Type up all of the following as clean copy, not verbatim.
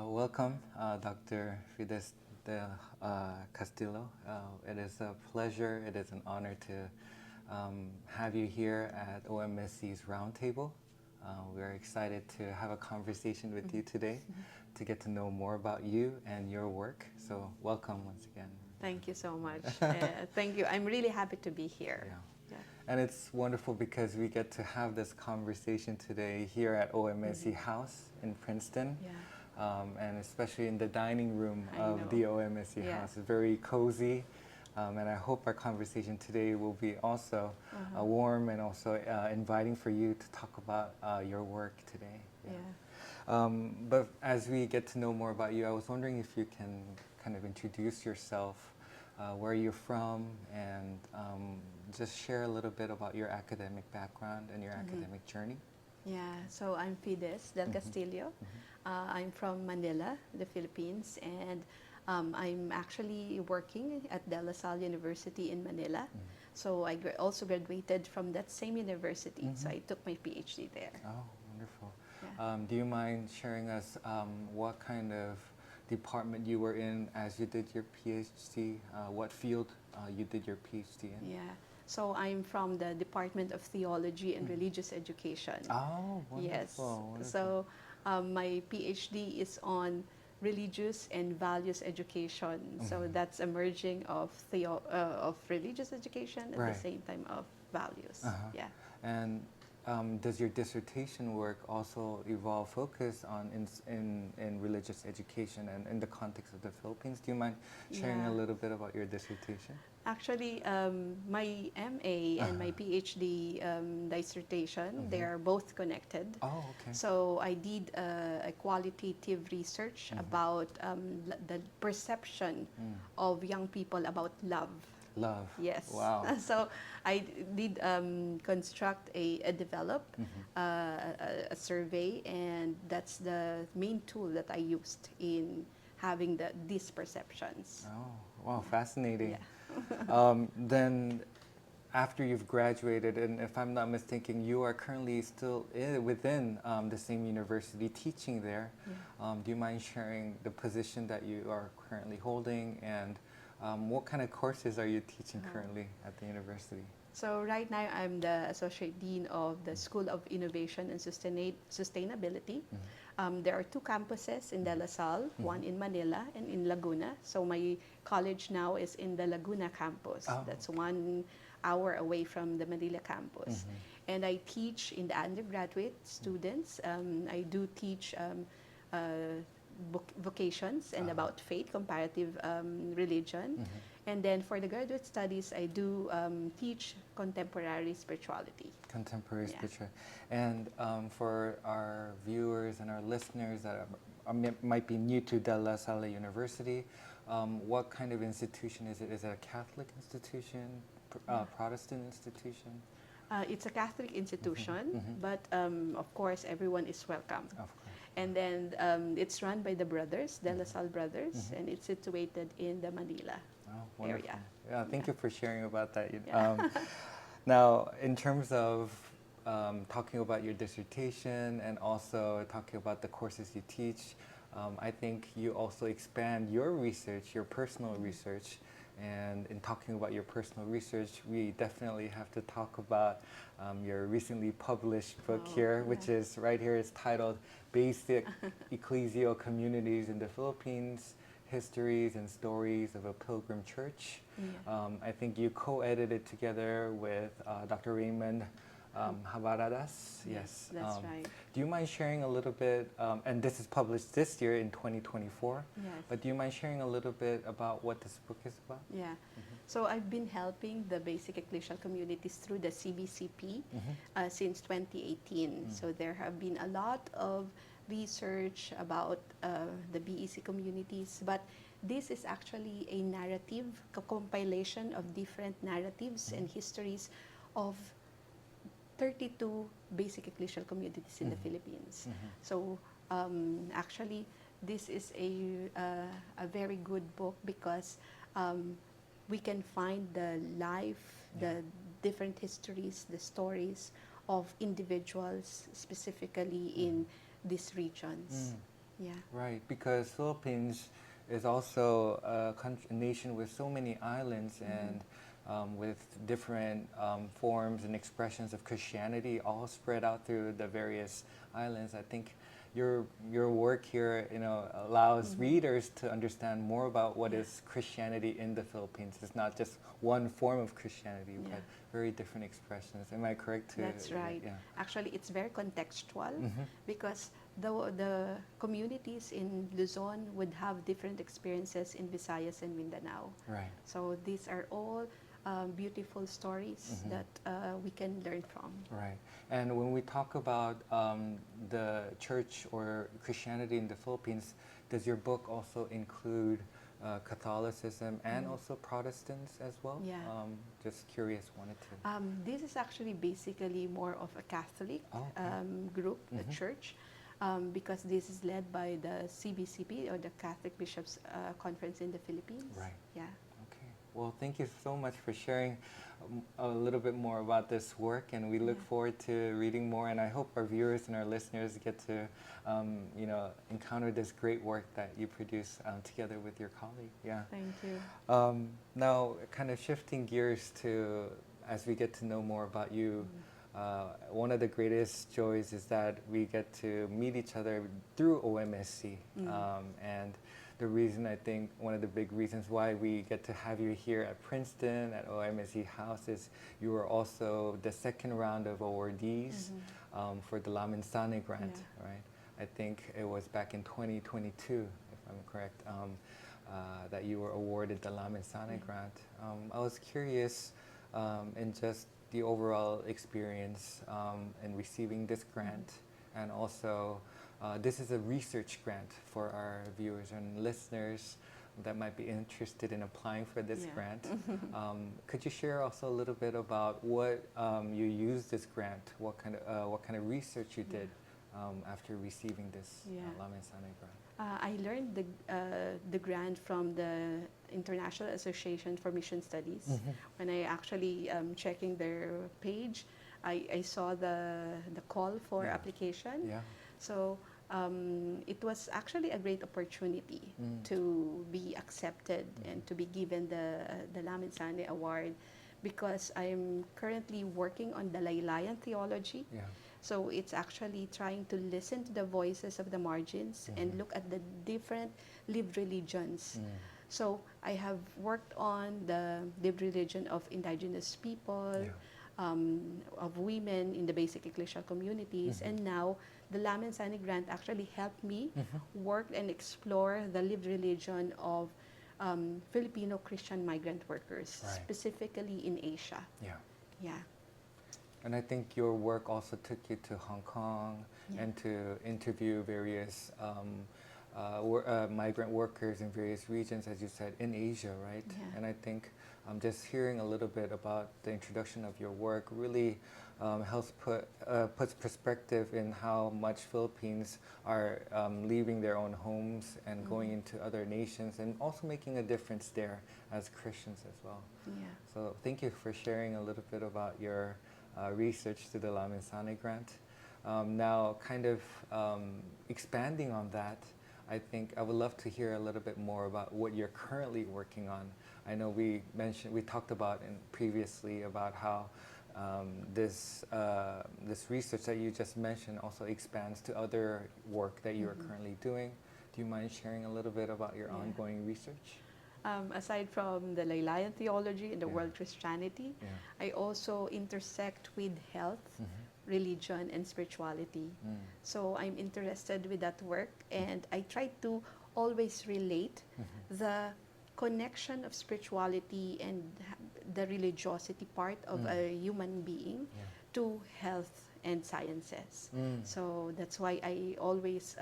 Welcome, Dr. Fides Del Castillo. It is a pleasure, it is an honor to have you here at OMSC's Roundtable. We are excited to have a conversation with you today to get to know more about you and your work. So welcome once again. Thank you so much. Thank you. I'm really happy to be here. Yeah. And it's wonderful because we get to have this conversation today here at OMSC House in Princeton. Yeah. And especially in the dining room of the OMSC House. It's very cozy, and I hope our conversation today will be also warm and also inviting for you to talk about your work today. But as we get to know more about you, I was wondering if you can kind of introduce yourself, where you're from, and just share a little bit about your academic background and your academic journey. Yeah, so I'm Fides Del Castillo. I'm from Manila, the Philippines, and I'm actually working at De La Salle University in Manila. So I also graduated from that same university, so I took my PhD there. Oh, wonderful. Yeah. Do you mind sharing us what kind of department you were in as you did your PhD? What field you did your PhD in? Yeah. So I'm from the Department of Theology and Religious Education. Oh, wonderful. Yes. Wonderful. So my PhD is on religious and values education. So that's a merging of religious education at the same time of values. Yeah. And does your dissertation work also involve focus on in religious education and in the context of the Philippines? Do you mind sharing a little bit about your dissertation? Actually, my MA and my PhD dissertation, they are both connected. Oh, okay. So I did a qualitative research about the perception of young people about love. Love. Yes. Wow. So I did construct develop a survey, and that's the main tool that I used in having these perceptions. Oh, wow, fascinating. Yeah. Then after you've graduated, and if I'm not mistaken, you are currently still within the same university teaching there. Yeah. Do you mind sharing the position that you are currently holding, and what kind of courses are you teaching currently at the university? So right now I'm the Associate Dean of the School of Innovation and Sustainability. There are two campuses in De La Salle, one in Manila and in Laguna. So my college now is in the Laguna campus. Oh. That's 1 hour away from the Manila campus. And I teach in the undergraduate students. I do teach vocations and about faith, comparative religion. And then for the graduate studies, I do teach contemporary spirituality. Contemporary spirituality. And for our viewers and our listeners that might be new to De La Salle University, what kind of institution is it? Is it a Catholic institution, Protestant institution? It's a Catholic institution, but of course everyone is welcome. Of course. And then it's run by the brothers, De La Salle brothers, and it's situated in the Manila area. Yeah, thank you for sharing about that. Now, in terms of talking about your dissertation and also talking about the courses you teach, I think you also expand your research, your personal research. And in talking about your personal research, we definitely have to talk about your recently published book here, which is right here. It's titled Basic Ecclesial Communities in the Philippines, histories and stories of a pilgrim church. Yeah. I think you co-edited together with Dr. Raymond Javaradas. Yes, that's right. Do you mind sharing a little bit, and this is published this year in 2024, Yes. but do you mind sharing a little bit about what this book is about? Yeah. So I've been helping the basic ecclesial communities through the CBCP since 2018. So there have been a lot of research about the BEC communities, but this is actually a narrative, a compilation of different narratives and histories of 32 basic ecclesial communities in the Philippines. So actually, this is a very good book because we can find the life, the different histories, the stories of individuals specifically in these regions. Yeah. Right, because Philippines is also a nation with so many islands and with different forms and expressions of Christianity all spread out through the various islands. I think your work here, allows readers to understand more about what is Christianity in the Philippines. It's not just one form of Christianity, but very different expressions. Am I correct? That's right. Yeah. Actually, it's very contextual because the communities in Luzon would have different experiences in Visayas and Mindanao. Right. So these are all beautiful stories that we can learn from. Right. And when we talk about the church or Christianity in the Philippines, does your book also include Catholicism and also Protestants as well? Yeah. Just curious, wanted to. This is actually basically more of a Catholic group, a church, because this is led by the CBCP or the Catholic Bishops Conference in the Philippines. Right. Yeah. Okay. Well, thank you so much for sharing a little bit more about this work, and we look forward to reading more. And I hope our viewers and our listeners get to, encounter this great work that you produce together with your colleague. Yeah. Thank you. Now, kind of shifting gears to as we get to know more about you. One of the greatest joys is that we get to meet each other through OMSC. And the reason, I think, one of the big reasons why we get to have you here at Princeton, at OMSC House, is you were also the second round of awardees for the La Mensana grant, right? I think it was back in 2022, if I'm correct, that you were awarded the La Mensana grant. I was curious in just the overall experience in receiving this grant, and also this is a research grant for our viewers and listeners that might be interested in applying for this grant. Could you share also a little bit about what you used this grant, what kind of research you did after receiving this La Mensana grant? I learned the grant from the International Association for Mission Studies. When I actually checking their page, I saw the call for application. Yeah. So it was actually a great opportunity to be accepted and to be given the La Mensana Award, because I'm currently working on the Laylayan theology. Yeah. So it's actually trying to listen to the voices of the margins and look at the different lived religions. So I have worked on the lived religion of indigenous people, of women in the basic ecclesial communities, and now the La Mensana grant actually helped me work and explore the lived religion of Filipino Christian migrant workers, specifically in Asia. Yeah. Yeah. And I think your work also took you to Hong Kong and to interview various migrant workers in various regions, as you said, in Asia, right? Yeah. And I think just hearing a little bit about the introduction of your work really helps puts perspective in how much Philippines are leaving their own homes and going into other nations, and also making a difference there as Christians as well. Yeah. So thank you for sharing a little bit about your research to the La Mensana grant. Now, kind of expanding on that, I think I would love to hear a little bit more about what you're currently working on. I know we talked about previously about how this research that you just mentioned also expands to other work that you are currently doing. Do you mind sharing a little bit about your ongoing research? Aside from the Laylayan theology and the world Christianity, I also intersect with health, religion, and spirituality. So I'm interested with that work, and I try to always relate the connection of spirituality and the religiosity part of a human being to health and sciences. So that's why I always,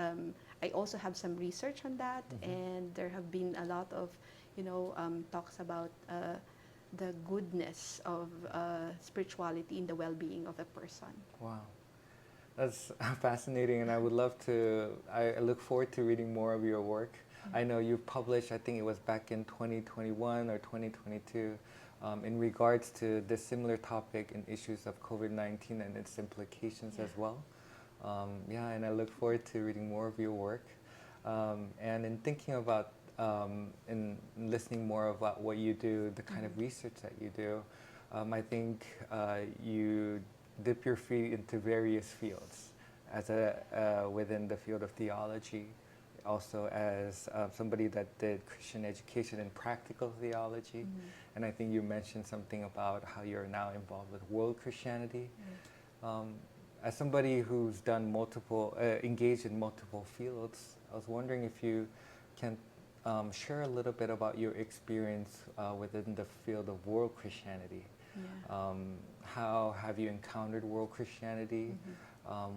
I also have some research on that, and there have been a lot of talks about the goodness of spirituality in the well-being of a person. Wow, that's fascinating, and I would love to, I look forward to reading more of your work. I know you published, I think it was back in 2021 or 2022, in regards to this similar topic and issues of COVID-19 and its implications as well. And I look forward to reading more of your work. And in thinking about in listening more about what you do, the kind of research that you do, I think you dip your feet into various fields as within the field of theology, also as somebody that did Christian education and practical theology. And I think you mentioned something about how you're now involved with world Christianity. As somebody who's done engaged in multiple fields, I was wondering if you can share a little bit about your experience within the field of world Christianity. How have you encountered world Christianity?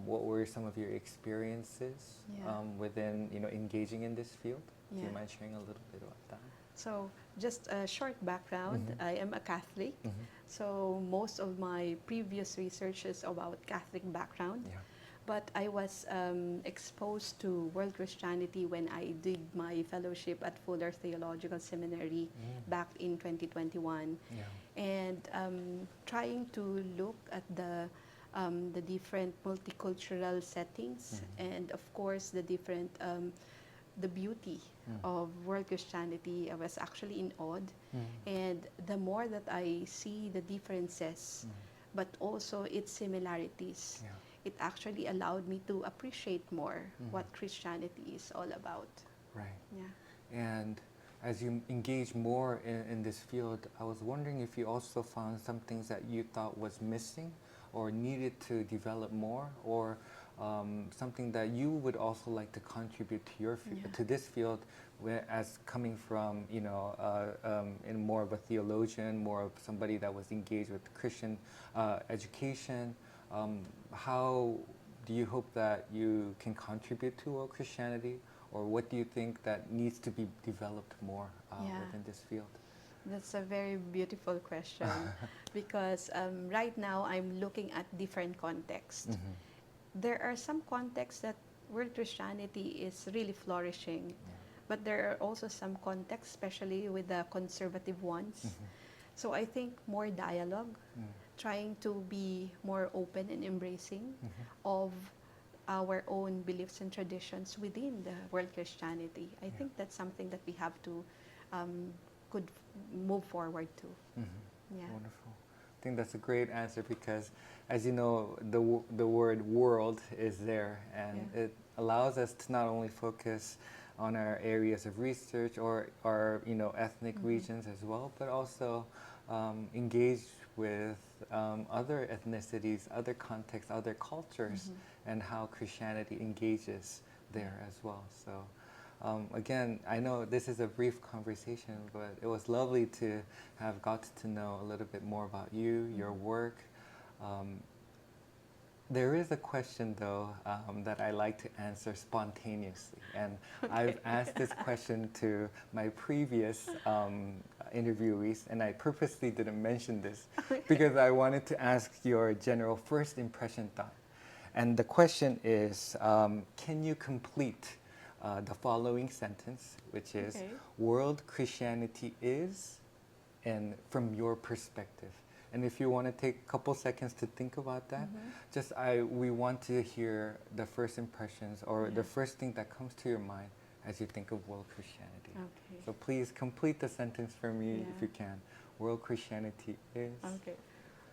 What were some of your experiences within engaging in this field? Do you mind sharing a little bit about that? So just a short background. I am a Catholic. So most of my previous research is about Catholic background. But I was exposed to world Christianity when I did my fellowship at Fuller Theological Seminary back in 2021. And trying to look at the different multicultural settings and of course the different the beauty of world Christianity. I was actually in awe, and the more that I see the differences but also its similarities, it actually allowed me to appreciate more what Christianity is all about. Right. And as you engage more in this field, I was wondering if you also found some things that you thought was missing or needed to develop more, or something that you would also like to contribute to your to this field, as coming from in more of a theologian, more of somebody that was engaged with Christian education. How do you hope that you can contribute to world Christianity, or what do you think that needs to be developed more within this field? That's a very beautiful question because right now I'm looking at different contexts. There are some contexts that world Christianity is really flourishing, but there are also some contexts, especially with the conservative ones. So I think more dialogue, trying to be more open and embracing of our own beliefs and traditions within the world Christianity. I think that's something that we have to could move forward to. Wonderful. I think that's a great answer because, as you know, the word world is there, and it allows us to not only focus on our areas of research or our ethnic regions as well, but also engage with other ethnicities, other contexts, other cultures, and how Christianity engages there as well. So again, I know this is a brief conversation, but it was lovely to have got to know a little bit more about you, your work. There is a question, though, that I like to answer spontaneously. And I've asked this question to my previous interviewees, and I purposely didn't mention this because I wanted to ask your general first impression thought. And the question is, can you complete the following sentence, which is, world Christianity is, and from your perspective. And if you want to take a couple seconds to think about that, we want to hear the first impressions or the first thing that comes to your mind as you think of world Christianity. So please complete the sentence for me if you can. World Christianity is.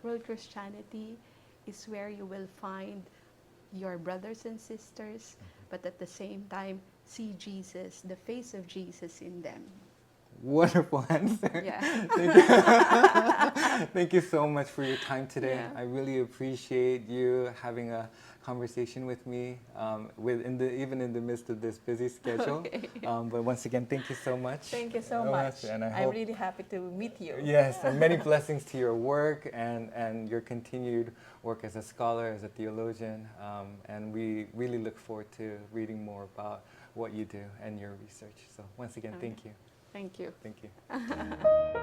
World Christianity is where you will find your brothers and sisters, but at the same time, see Jesus, the face of Jesus in them. Wonderful answer. Yeah. Thank you so much for your time today. Yeah. I really appreciate you having a conversation with me, even in the midst of this busy schedule. Okay. But once again, thank you so much. Thank you so much. And I'm really happy to meet you. Yes, and many blessings to your work and your continued work as a scholar, as a theologian. And we really look forward to reading more about what you do and your research. So once again, thank you. Thank you. Thank you.